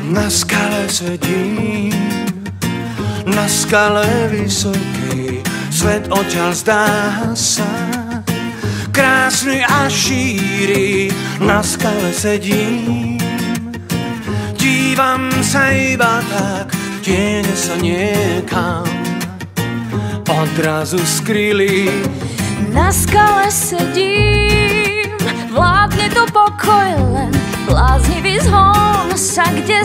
Na skale sedím, na skale vysokej, svet odtiaľ zdá sa krásny a šíri. Na skale sedím, dívam sa iba tak, tiene sa niekam odrazu skryli. Na skale sedím, vládne tu pokoj, len bláznivý zhon sa kde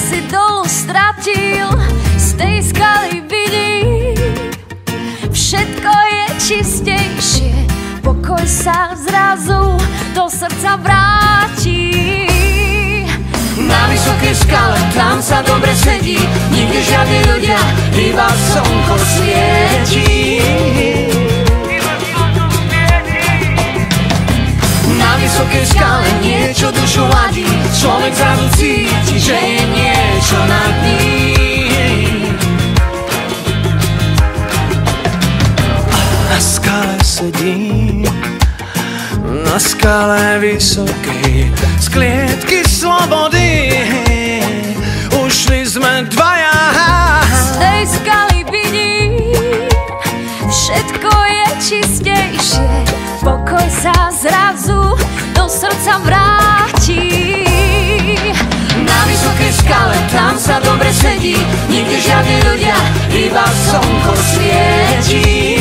si dolu stratil. Z tej skaly vidím, všetko je čistejšie, pokoj sa zrazu do srdca vráti. Na vysokej skale, tam sa dobre sedí, nikde žiadni ľudia, iba slnko svietí. Na vysokej skale niečo dušu ladí, človek zrazu cíti, že je niečo nad ním. Na skale sedím, na skale vysokej, z klietky slobody ušli sme dvaja. Z tej skaly vidím, všetko je čistejšie, pokoj sa zrazu do srdca vráti. Na vysokej skale, tam sa dobre sedí, nikde žiadni ľudia, iba slnko svietí.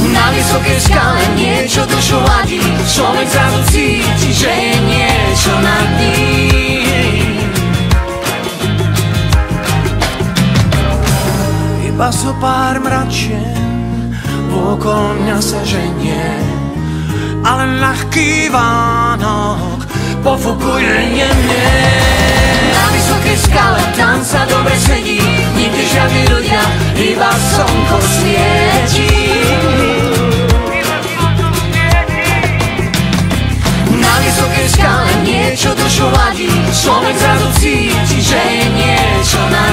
Na vysokej skale niečo dušu ladí, človek zrazu cíti, že je niečo nad ním. Iba so pár mračien okolo mňa sa ženie, ale ľahký Vánok pofukuje jemne. Na vysokej skale, tam sa dobre sedí, nikde žiadni ľudia, iba slnko svietí. Na vysokej skale niečo dušu ladí, človek zrazu cíti, že je niečo na